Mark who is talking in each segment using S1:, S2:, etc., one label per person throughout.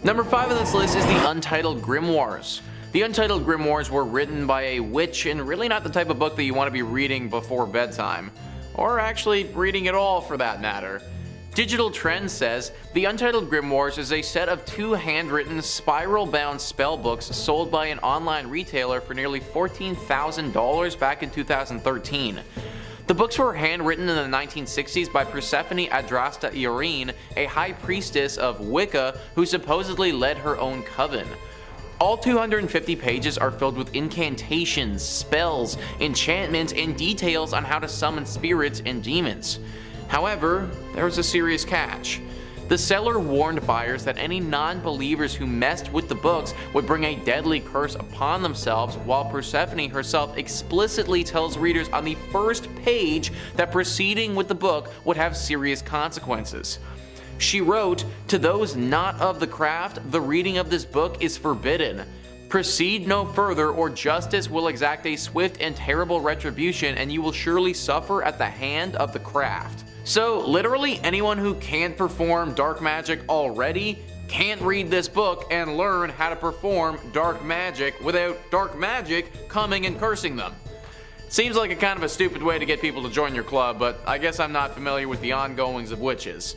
S1: Number 5 on this list is the Untitled Grimoires. The Untitled Grimoires were written by a witch and really not the type of book that you want to be reading before bedtime. Or actually reading at all for that matter. Digital Trends says, the Untitled Grimoires is a set of 2 handwritten, spiral-bound spellbooks sold by an online retailer for nearly $14,000 back in 2013. The books were handwritten in the 1960s by Persephone Adrasta Irene, a high priestess of Wicca who supposedly led her own coven. All 250 pages are filled with incantations, spells, enchantments, and details on how to summon spirits and demons. However, there was a serious catch. The seller warned buyers that any non-believers who messed with the books would bring a deadly curse upon themselves, while Persephone herself explicitly tells readers on the first page that proceeding with the book would have serious consequences. She wrote, "To those not of the craft, the reading of this book is forbidden. Proceed no further, or justice will exact a swift and terrible retribution, and you will surely suffer at the hand of the craft." So literally anyone who can't perform dark magic already can't read this book and learn how to perform dark magic without dark magic coming and cursing them. Seems like a kind of a stupid way to get people to join your club, but I guess I'm not familiar with the ongoings of witches.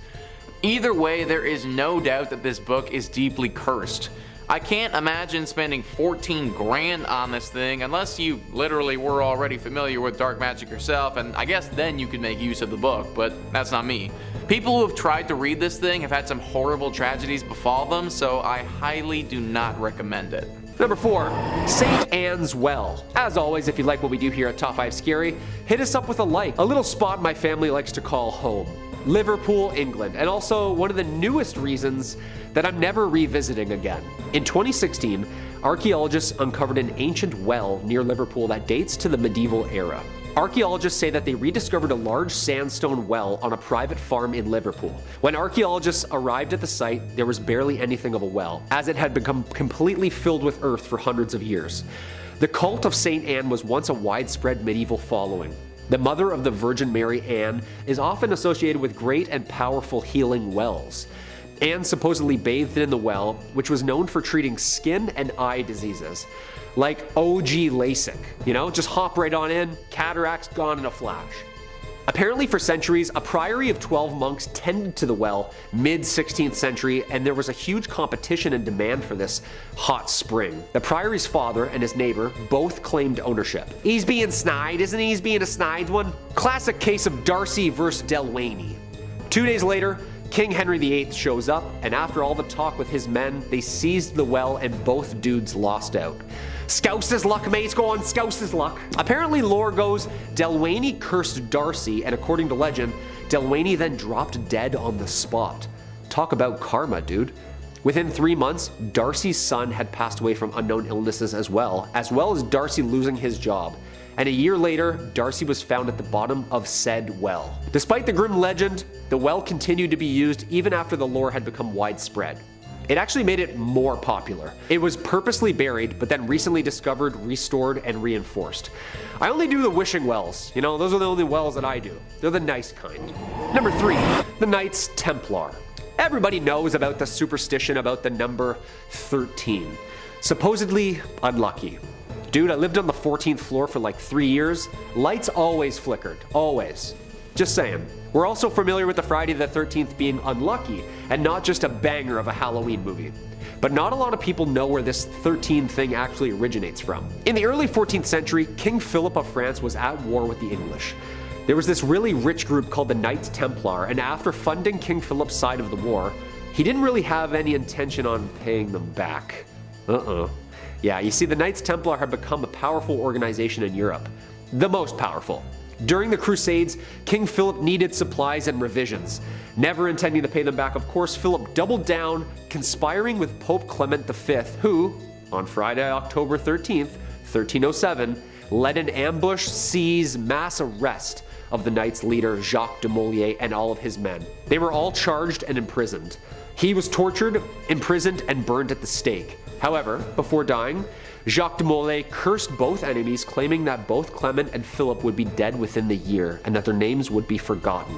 S1: Either way, there is no doubt that this book is deeply cursed. I can't imagine spending 14 grand on this thing unless you literally were already familiar with dark magic yourself, and I guess then you could make use of the book, but that's not me. People who have tried to read this thing have had some horrible tragedies befall them, so I highly do not recommend it.
S2: Number 4, St. Anne's Well. As always, if you like what we do here at Top 5 Scary, hit us up with a like. A little spot my family likes to call home. Liverpool, England, and also one of the newest reasons that I'm never revisiting again. In 2016, archaeologists uncovered an ancient well near Liverpool that dates to the medieval era. Archaeologists say that they rediscovered a large sandstone well on a private farm in Liverpool. When archaeologists arrived at the site, there was barely anything of a well, as it had become completely filled with earth for hundreds of years. The cult of St. Anne was once a widespread medieval following. The mother of the Virgin Mary, Anne, is often associated with great and powerful healing wells. Anne supposedly bathed in the well, which was known for treating skin and eye diseases. Like OG LASIK, you know, just hop right on in, cataracts gone in a flash. Apparently for centuries, a priory of 12 monks tended to the well mid-16th century, and there was a huge competition and demand for this hot spring. The priory's father and his neighbor both claimed ownership. He's being snide, isn't he? He's being a snide one. Classic case of Darcy versus Delwayne. 2 days later, King Henry VIII shows up, and after all the talk with his men, they seized the well and both dudes lost out. Scouse his luck, mates, go on, scouse his luck. Apparently lore goes, Delwayne cursed Darcy, and according to legend, Delwayne then dropped dead on the spot. Talk about karma, dude. Within 3 months, Darcy's son had passed away from unknown illnesses as well as Darcy losing his job. And a year later, Darcy was found at the bottom of said well. Despite the grim legend, the well continued to be used even after the lore had become widespread. It actually made it more popular. It was purposely buried, but then recently discovered, restored, and reinforced. I only do the wishing wells. You know, those are the only wells that I do. They're the nice kind. Number 3, the Knights Templar. Everybody knows about the superstition about the number 13. Supposedly unlucky. Dude, I lived on the 14th floor for like 3 years. Lights always flickered, always. Just saying. We're also familiar with the Friday the 13th being unlucky, and not just a banger of a Halloween movie. But not a lot of people know where this 13 thing actually originates from. In the early 14th century, King Philip of France was at war with the English. There was this really rich group called the Knights Templar, and after funding King Philip's side of the war, he didn't really have any intention on paying them back. Yeah, you see, the Knights Templar had become a powerful organization in Europe. The most powerful. During the Crusades, King Philip needed supplies and revisions. Never intending to pay them back, of course, Philip doubled down, conspiring with Pope Clement V, who, on Friday, October 13th, 1307, led an ambush, seize, mass arrest of the Knights' leader Jacques de Molay and all of his men. They were all charged and imprisoned. He was tortured, imprisoned, and burned at the stake. However, before dying, Jacques de Molay cursed both enemies, claiming that both Clement and Philip would be dead within the year and that their names would be forgotten.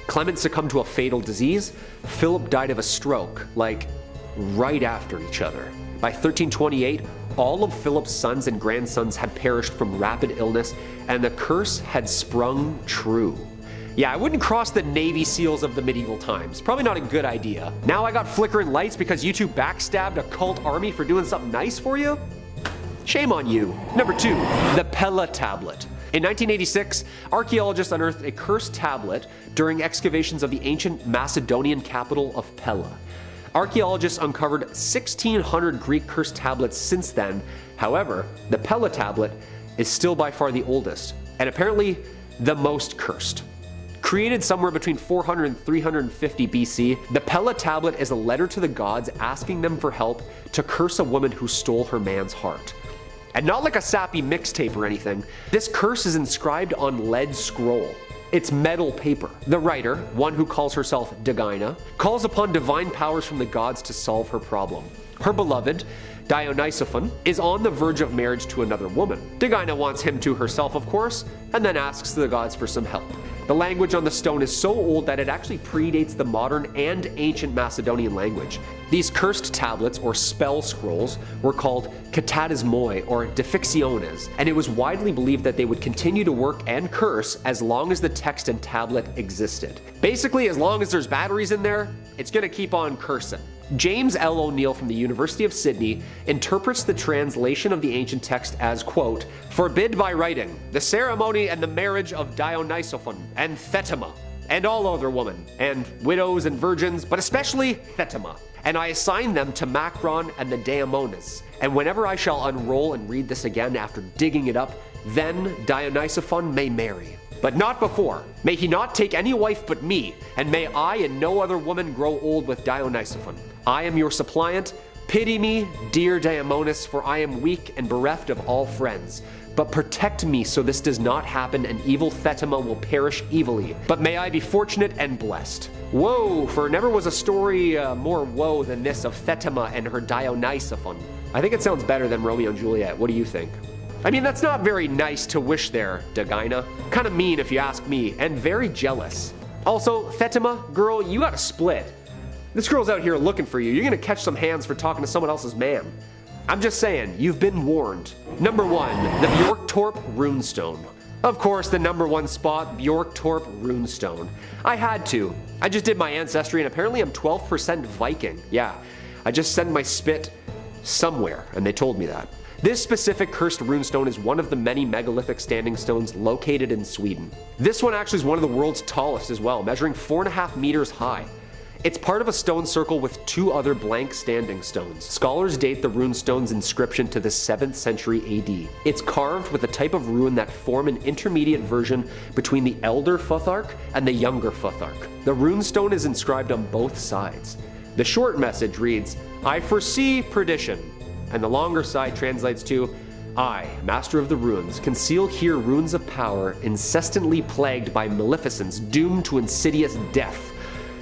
S2: Clement succumbed to a fatal disease. Philip died of a stroke, like right after each other. By 1328, all of Philip's sons and grandsons had perished from rapid illness, and the curse had sprung true. Yeah, I wouldn't cross the Navy SEALs of the medieval times. Probably not a good idea. Now I got flickering lights because you two backstabbed a cult army for doing something nice for you? Shame on you. Number 2, the PELLA tablet. In 1986, archaeologists unearthed a cursed tablet during excavations of the ancient Macedonian capital of Pella. Archaeologists uncovered 1,600 Greek cursed tablets since then. However, the PELLA tablet is still by far the oldest, and apparently the most cursed. Created somewhere between 400 and 350 BC, the PELLA tablet is a letter to the gods asking them for help to curse a woman who stole her man's heart. And not like a sappy mixtape or anything, this curse is inscribed on lead scroll. It's metal paper. The writer, one who calls herself Degina, calls upon divine powers from the gods to solve her problem. Her beloved, Dionysophon, is on the verge of marriage to another woman. Degina wants him to herself, of course, and then asks the gods for some help. The language on the stone is so old that it actually predates the modern and ancient Macedonian language. These cursed tablets, or spell scrolls, were called katatismoi, or deficciones, and it was widely believed that they would continue to work and curse as long as the text and tablet existed. Basically, as long as there's batteries in there, it's gonna keep on cursing. James L. O'Neill from the University of Sydney interprets the translation of the ancient text as, quote, "Forbid by writing the ceremony and the marriage of Dionysophon and Thetima, and all other women, and widows and virgins, but especially Thetima. And I assign them to Macron and the Daemones. And whenever I shall unroll and read this again after digging it up, then Dionysophon may marry. But not before. May he not take any wife but me, and may I and no other woman grow old with Dionysophon. I am your suppliant. Pity me, dear Daemonis, for I am weak and bereft of all friends. But protect me so this does not happen and evil Thetima will perish evilly. But may I be fortunate and blessed." Whoa, for never was a story more woe than this of Thetima and her Dionysophon. I think it sounds better than Romeo and Juliet. What do you think? I mean, that's not very nice to wish there, Degina. Kinda mean if you ask me, and very jealous. Also, Thetima, girl, you gotta split. This girl's out here looking for you. You're gonna catch some hands for talking to someone else's man. I'm just saying, you've been warned. Number 1, the Bjorktorp Runestone. Of course, the number 1 spot, Bjorktorp Runestone. I had to. I just did my ancestry and apparently I'm 12% Viking. Yeah, I just sent my spit somewhere and they told me that. This specific cursed runestone is one of the many megalithic standing stones located in Sweden. This one actually is one of the world's tallest as well, measuring 4.5 meters high. It's part of a stone circle with 2 other blank standing stones. Scholars date the runestone's inscription to the 7th century AD. It's carved with a type of rune that form an intermediate version between the elder Futhark and the younger Futhark. The runestone is inscribed on both sides. The short message reads, "I foresee perdition," and the longer side translates to, "I, master of the runes, conceal here runes of power, incessantly plagued by maleficence, doomed to insidious death.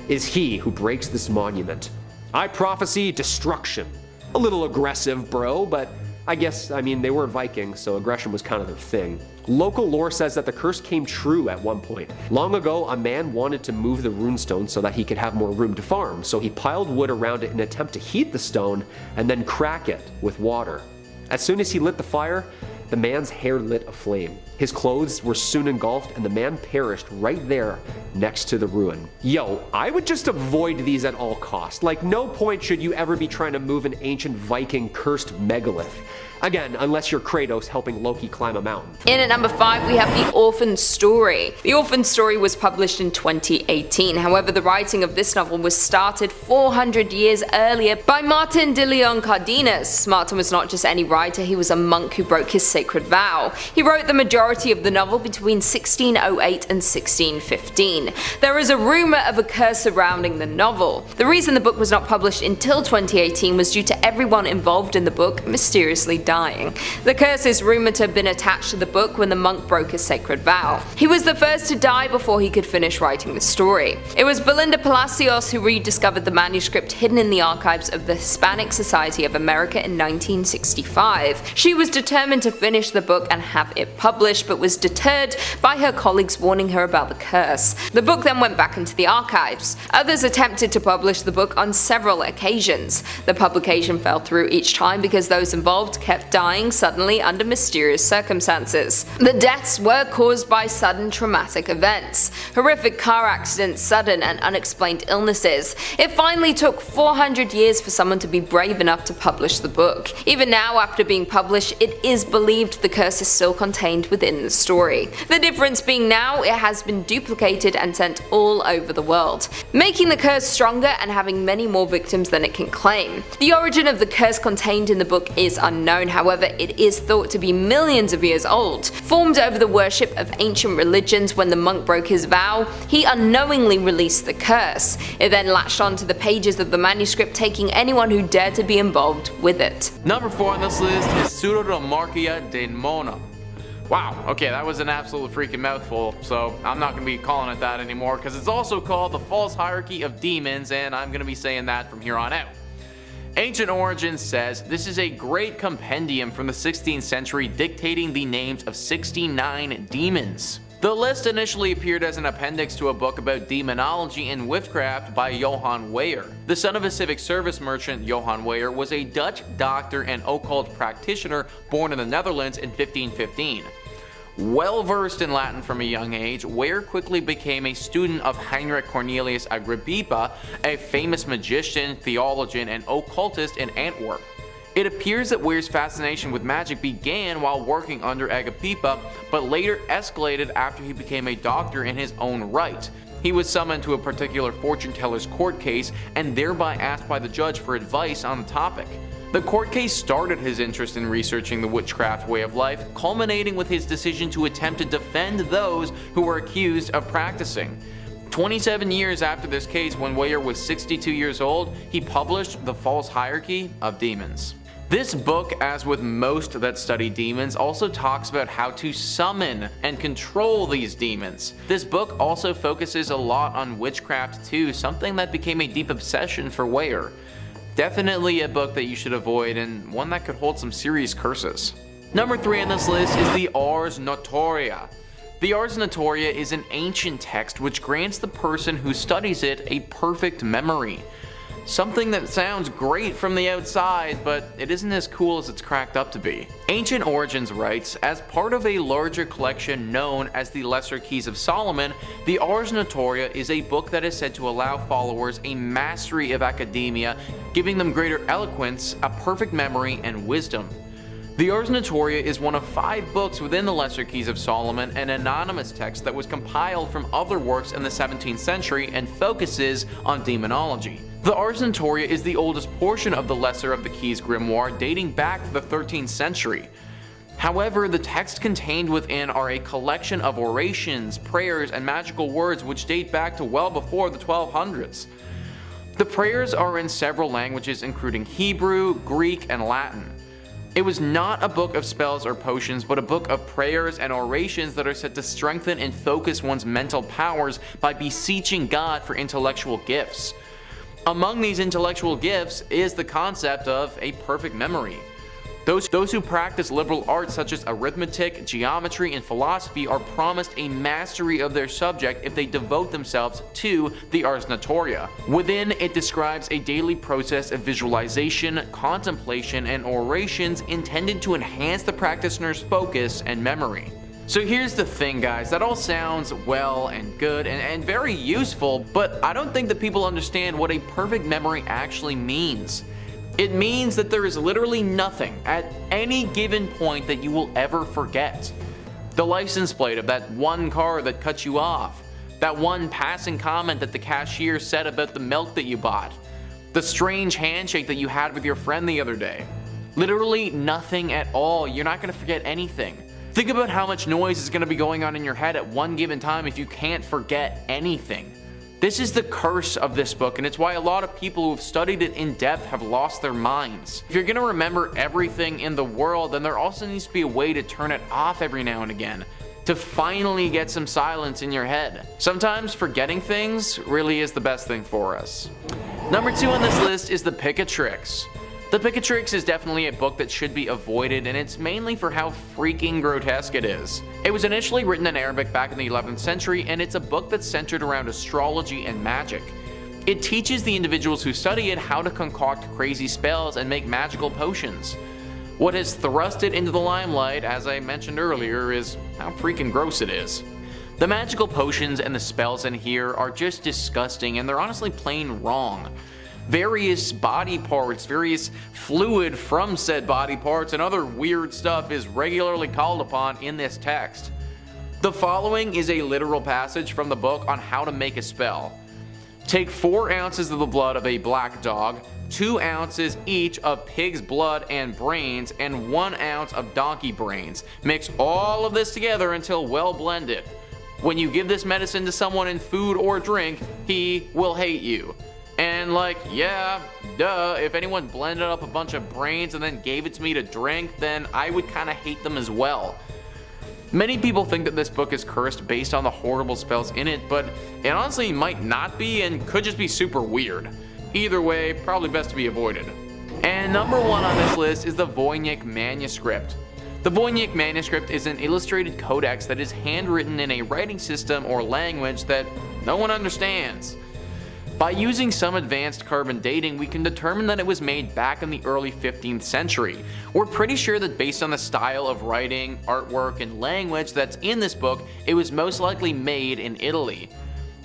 S2: Is he who breaks this monument. I prophesy destruction." A little aggressive, bro, but I guess, they were Vikings, so aggression was kind of their thing. Local lore says that the curse came true at one point. Long ago, a man wanted to move the runestone so that he could have more room to farm, so he piled wood around it in an attempt to heat the stone and then crack it with water. As soon as he lit the fire, the man's hair lit aflame. His clothes were soon engulfed and the man perished right there next to the ruin. Yo, I would just avoid these at all costs. Like, no point should you ever be trying to move an ancient Viking cursed megalith. Again, unless you're Kratos helping Loki climb a mountain.
S3: In at number 5, we have The Orphan's Story. The Orphan's Story was published in 2018. However, the writing of this novel was started 400 years earlier by Martin de Leon Cardenas. Martin was not just any writer, he was a monk who broke his sacred vow. He wrote the majority of the novel between 1608 and 1615. There is a rumor of a curse surrounding the novel. The reason the book was not published until 2018 was due to everyone involved in the book mysteriously dying. The curse is rumored to have been attached to the book when the monk broke his sacred vow. He was the first to die before he could finish writing the story. It was Belinda Palacios who rediscovered the manuscript hidden in the archives of the Hispanic Society of America in 1965. She was determined to finish the book and have it published, publish but was deterred by her colleagues warning her about the curse. The book then went back into the archives. Others attempted to publish the book on several occasions. The publication fell through each time because those involved kept dying suddenly under mysterious circumstances. The deaths were caused by sudden traumatic events, horrific car accidents, sudden and unexplained illnesses. It finally took 400 years for someone to be brave enough to publish the book. Even now, after being published, it is believed the curse is still contained within the story. The difference being now it has been duplicated and sent all over the world, making the curse stronger and having many more victims than it can claim. The origin of the curse contained in the book is unknown, however it is thought to be millions of years old. Formed over the worship of ancient religions when the monk broke his vow, he unknowingly released the curse. It then latched onto the pages of the manuscript, taking anyone who dared to be involved with it.
S1: Number 4 on this list is Pseudomarchia Daemonum. Wow, okay, that was an absolute freaking mouthful, so I'm not going to be calling it that anymore because it's also called the False Hierarchy of Demons, and I'm going to be saying that from here on out. Ancient Origins says this is a great compendium from the 16th century dictating the names of 69 demons. The list initially appeared as an appendix to a book about demonology and witchcraft by Johann Weyer. The son of a civic service merchant, Johann Weyer was a Dutch doctor and occult practitioner born in the Netherlands in 1515. Well versed in Latin from a young age, Weyer quickly became a student of Heinrich Cornelius Agrippa, a famous magician, theologian, and occultist in Antwerp. It appears that Weyer's fascination with magic began while working under Agrippa, but later escalated after he became a doctor in his own right. He was summoned to a particular fortune teller's court case and thereby asked by the judge for advice on the topic. The court case started his interest in researching the witchcraft way of life, culminating with his decision to attempt to defend those who were accused of practicing. 27 years after this case, when Weyer was 62 years old, he published The False Hierarchy of Demons. This book, as with most that study demons, also talks about how to summon and control these demons. This book also focuses a lot on witchcraft too, something that became a deep obsession for Weyer. Definitely a book that you should avoid, and one that could hold some serious curses. Number 3 on this list is the Ars Notoria. The Ars Notoria is an ancient text which grants the person who studies it a perfect memory. Something that sounds great from the outside, but it isn't as cool as it's cracked up to be. Ancient Origins writes, as part of a larger collection known as the Lesser Keys of Solomon, the Ars Notoria is a book that is said to allow followers a mastery of academia, giving them greater eloquence, a perfect memory, and wisdom. The Ars Notoria is one of 5 books within the Lesser Keys of Solomon, an anonymous text that was compiled from other works in the 17th century and focuses on demonology. The Ars Notoria is the oldest portion of the Lesser of the Keys grimoire, dating back to the 13th century. However, the text contained within are a collection of orations, prayers, and magical words which date back to well before the 1200s. The prayers are in several languages including Hebrew, Greek, and Latin. It was not a book of spells or potions, but a book of prayers and orations that are said to strengthen and focus one's mental powers by beseeching God for intellectual gifts. Among these intellectual gifts is the concept of a perfect memory. Those who practice liberal arts such as arithmetic, geometry, and philosophy are promised a mastery of their subject if they devote themselves to the Ars Notoria. Within, it describes a daily process of visualization, contemplation, and orations intended to enhance the practitioner's focus and memory. So here's the thing, guys, that all sounds well and good and very useful, but I don't think that people understand what a perfect memory actually means. It means that there is literally nothing at any given point that you will ever forget. The license plate of that one car that cut you off, that one passing comment that the cashier said about the milk that you bought, the strange handshake that you had with your friend the other day. Literally nothing at all. You're not going to forget anything. Think about how much noise is going to be going on in your head at one given time if you can't forget anything. This is the curse of this book, and it's why a lot of people who have studied it in depth have lost their minds. If you're going to remember everything in the world, then there also needs to be a way to turn it off every now and again, to finally get some silence in your head. Sometimes forgetting things really is the best thing for us. Number 2 on this list is the Picatrix. The Picatrix is definitely a book that should be avoided, and it's mainly for how freaking grotesque it is. It was initially written in Arabic back in the 11th century, and it's a book that's centered around astrology and magic. It teaches the individuals who study it how to concoct crazy spells and make magical potions. What has thrust it into the limelight, as I mentioned earlier, is how freaking gross it is. The magical potions and the spells in here are just disgusting, and they're honestly plain wrong. Various body parts, various fluid from said body parts, and other weird stuff is regularly called upon in this text. The following is a literal passage from the book on how to make a spell. Take 4 ounces of the blood of a black dog, 2 ounces each of pig's blood and brains, and 1 ounce of donkey brains. Mix all of this together until well blended. When you give this medicine to someone in food or drink, he will hate you. And like, yeah, duh, if anyone blended up a bunch of brains and then gave it to me to drink, then I would kinda hate them as well. Many people think that this book is cursed based on the horrible spells in it, but it honestly might not be and could just be super weird. Either way, probably best to be avoided. And number 1 on this list is the VOYNICH manuscript. The VOYNICH manuscript is an illustrated codex that is handwritten in a writing system or language that no one understands. By using some advanced carbon dating, we can determine that it was made back in the early 15th century. We're pretty sure that based on the style of writing, artwork, and language that's in this book, it was most likely made in Italy.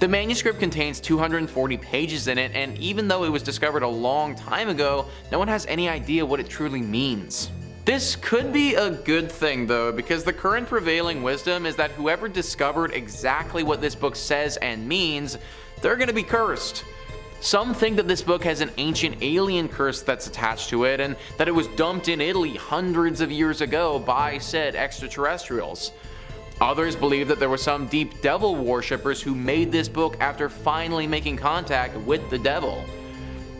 S1: The manuscript contains 240 pages in it, and even though it was discovered a long time ago, no one has any idea what it truly means. This could be a good thing though, because the current prevailing wisdom is that whoever discovered exactly what this book says and means, they're gonna be cursed. Some think that this book has an ancient alien curse that's attached to it, and that it was dumped in Italy hundreds of years ago by said extraterrestrials. Others believe that there were some deep devil worshippers who made this book after finally making contact with the devil.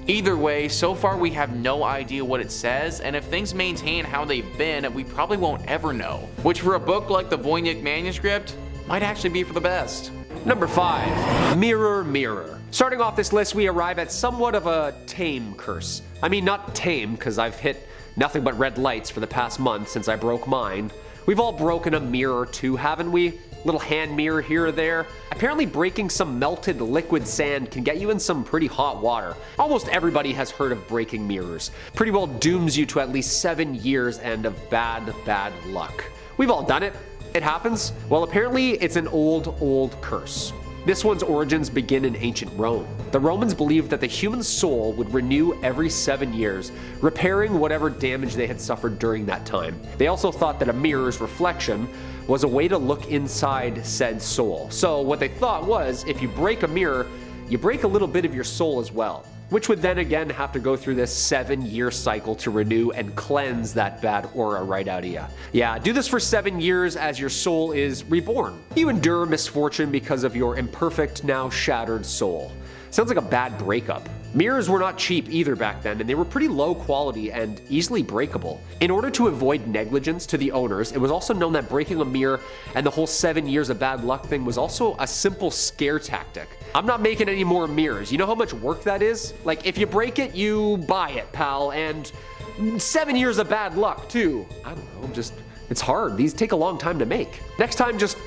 S1: Either way, so far we have no idea what it says, and if things maintain how they've been, we probably won't ever know. Which for a book like the VOYNICH manuscript, might actually be for the best.
S2: Number 5. Mirror, Mirror. Starting off this list, we arrive at somewhat of a tame curse. I mean, not tame, because I've hit nothing but red lights for the past month since I broke mine. We've all broken a mirror or two, haven't we? Little hand mirror here or there. Apparently breaking some melted liquid sand can get you in some pretty hot water. Almost everybody has heard of breaking mirrors. Pretty well dooms you to at least 7 years and of bad luck. We've all done it. It happens. Well, apparently it's an old curse. This one's origins begin in ancient Rome. The Romans believed that the human soul would renew every 7 years, repairing whatever damage they had suffered during that time. They also thought that a mirror's reflection was a way to look inside said soul. So what they thought was, if you break a mirror, you break a little bit of your soul as well, which would then again have to go through this 7-year cycle to renew and cleanse that bad aura right out of you. Yeah, do this for 7 years as your soul is reborn. You endure misfortune because of your imperfect, now shattered soul. Sounds like a bad breakup. Mirrors were not cheap either back then, and they were pretty low quality and easily breakable. In order to avoid negligence to the owners, it was also known that breaking a mirror and the whole 7 years of bad luck thing was also a simple scare tactic. I'm not making any more mirrors. You know how much work that is? Like, if you break it, you buy it, pal, and 7 years of bad luck too. I don't know, it's hard. These take a long time to make. Next time, just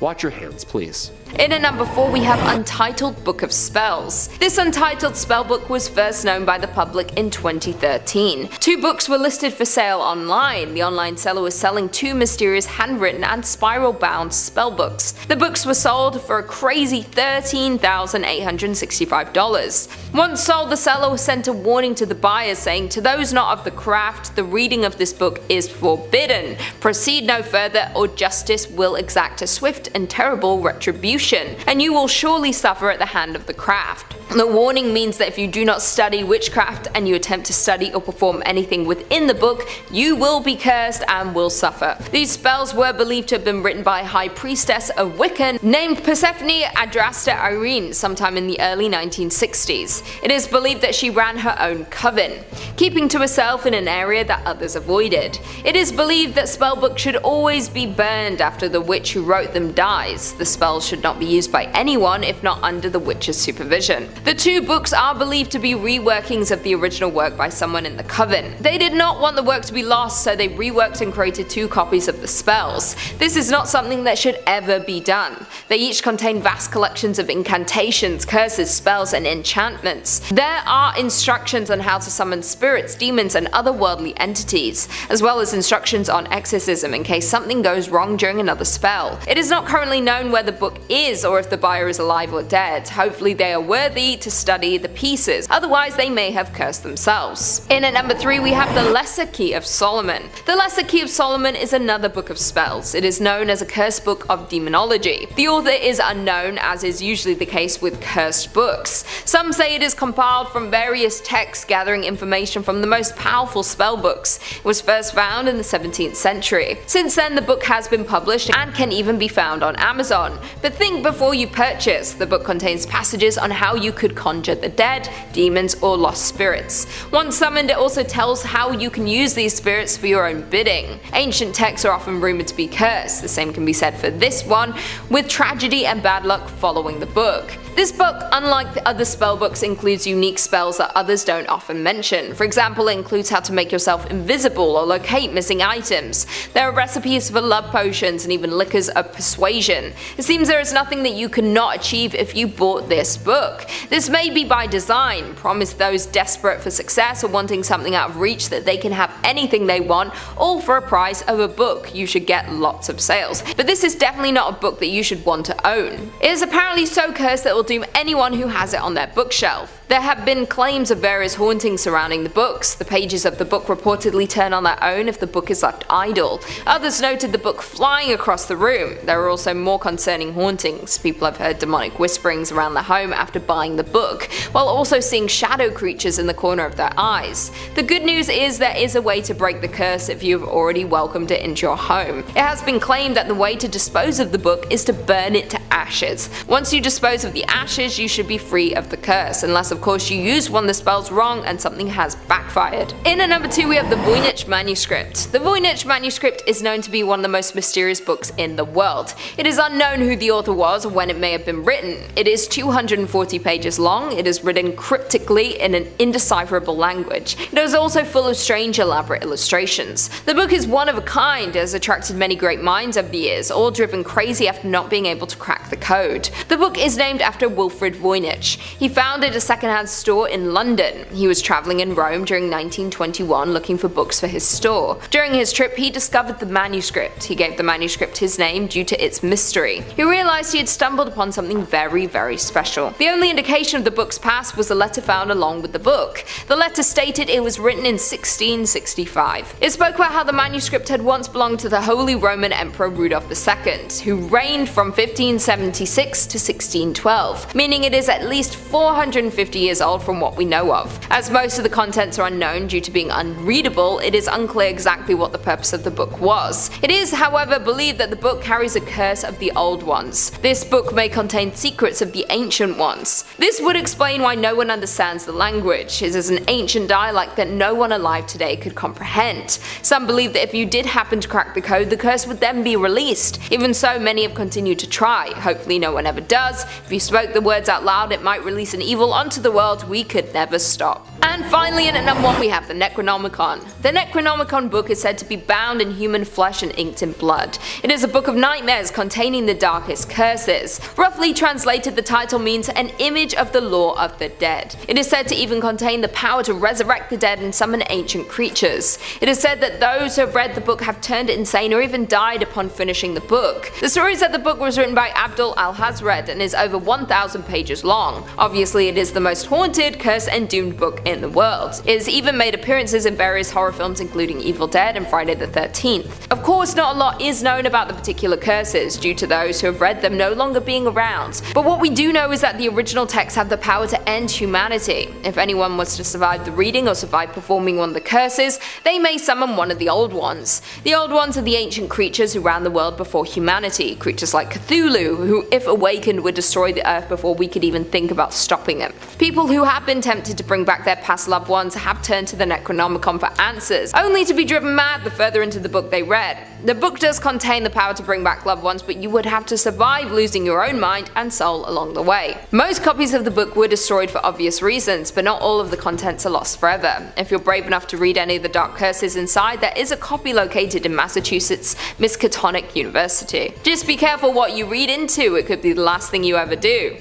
S2: watch your hands, please.
S3: In at number 4, we have Untitled Book of Spells. This untitled spellbook was first known by the public in 2013. 2 books were listed for sale online. The online seller was selling 2 mysterious handwritten and spiral-bound spellbooks. The books were sold for a crazy $13,865. Once sold, the seller sent a warning to the buyers saying, "To those not of the craft, the reading of this book is forbidden. Proceed no further, or justice will exact a swift and terrible retribution, and you will surely suffer at the hand of the craft." The warning means that if you do not study witchcraft and you attempt to study or perform anything within the book, you will be cursed and will suffer. These spells were believed to have been written by a high priestess of Wiccan named Persephone Adrasta Irene sometime in the early 1960s. It is believed that she ran her own coven, keeping to herself in an area that others avoided. It is believed that spellbooks should always be burned after the witch who wrote them dies. The spells should not be used by anyone if not under the witch's supervision. The two books are believed to be reworkings of the original work by someone in the coven. They did not want the work to be lost, so they reworked and created two copies of the spells. This is not something that should ever be done. They each contain vast collections of incantations, curses, spells, and enchantments. There are instructions on how to summon spirits, demons, and other worldly entities, as well as instructions on exorcism in case something goes wrong during another spell. It is not currently known where the book is or if the buyer is alive or dead. Hopefully they are worthy to study the pieces, otherwise they may have cursed themselves. In at number 3 we have the Lesser Key of Solomon. The Lesser Key of Solomon is another book of spells. It is known as a cursed book of demonology. The author is unknown, as is usually the case with cursed books. Some say it is compiled from various texts gathering information from the most powerful spell books. It was first found in the 17th century. Since then the book has been published and can even be found on Amazon. But think before you purchase. The book contains passages on how you could conjure the dead, demons, or lost spirits. Once summoned, it also tells how you can use these spirits for your own bidding. Ancient texts are often rumored to be cursed. The same can be said for this one, with tragedy and bad luck following the book. This book, unlike the other spellbooks, includes unique spells that others don't often mention. For example, it includes how to make yourself invisible or locate missing items. There are recipes for love potions and even liquors of persuasion. It seems there is nothing that you cannot achieve if you bought this book. This may be by design, promise those desperate for success or wanting something out of reach that they can have anything they want, all for a price of a book. You should get lots of sales. But this is definitely not a book that you should want to own. It is apparently so cursed that it will doom anyone who has it on their bookshelf. There have been claims of various hauntings surrounding the books. The pages of the book reportedly turn on their own if the book is left idle. Others noted the book flying across the room. There are also more concerning hauntings. People have heard demonic whisperings around their home after buying the book, while also seeing shadow creatures in the corner of their eyes. The good news is there is a way to break the curse if you have already welcomed it into your home. It has been claimed that the way to dispose of the book is to burn it to ashes. Once you dispose of the ashes, you should be free of the curse, unless of course you use one of the spells wrong and something has backfired. In at number 2 we have the VOYNICH manuscript. The VOYNICH manuscript is known to be one of the most mysterious books in the world. It is unknown who the author was or when it may have been written. It is 240 pages long. It is written cryptically in an indecipherable language. It is also full of strange, elaborate illustrations. The book is one of a kind. It has attracted many great minds over the years, all driven crazy after not being able to crack the code. The book is named after Wilfred Voynich. He founded a secondhand store in London. He was traveling in Rome during 1921 looking for books for his store. During his trip he discovered the manuscript. He gave the manuscript his name due to its mystery. He realized he had stumbled upon something very, very special. The only indication of the book's past was a letter found along with the book. The letter stated it was written in 1665. It spoke about how the manuscript had once belonged to the Holy Roman Emperor Rudolf II, who reigned from 1576 to 1612, meaning it is at least 450 years old from what we know of. As most of the contents are unknown due to being unreadable, it is unclear exactly what the purpose of the book was. It is, however, believed that the book carries a curse of the old ones. This book may contain secrets of the ancient ones. This would explain why no one understands the language. It is an ancient dialect that no one alive today could comprehend. Some believe that if you did happen to crack the code, the curse would then be released. Even so, many have continued to try. Hopefully no one ever does. If you spoke the words out loud, it might release an evil onto the world we could never stop. And finally, in at number 1 we have the Necronomicon. The Necronomicon book is said to be bound in human flesh and inked in blood. It is a book of nightmares containing the darkest curses. Roughly translated, the title means an image of the law of the dead. It is said to even contain the power to resurrect the dead and summon ancient creatures. It is said that those who have read the book have turned insane or even died upon finishing the book. The story is that the book was written by Abdul al-Hazred and is over 1,000 pages long. Obviously it is the most haunted, cursed and doomed book in the world. It has even made appearances in various horror films including Evil Dead and Friday the 13th. Of course not a lot is known about the particular curses due to those who have read them no longer being around, but what we do know is that the original texts have the power to end humanity. If anyone was to survive the reading or survive performing one of the curses, they may summon one of the old ones. The old ones are the ancient creatures who ran the world before humanity, creatures like Cthulhu, who, if awakened, would destroy the earth before we could even think about stopping them. People who have been tempted to bring back their past loved ones have turned to the Necronomicon for answers, only to be driven mad the further into the book they read. The book does contain the power to bring back loved ones, but you would have to survive losing your own mind and soul along the way. Most copies of the book were destroyed for obvious reasons, but not all of the contents are lost forever. If you're brave enough to read any of the dark curses inside, there is a copy located in Massachusetts Miskatonic University. Just be careful what you read into, it could be the last thing you ever do.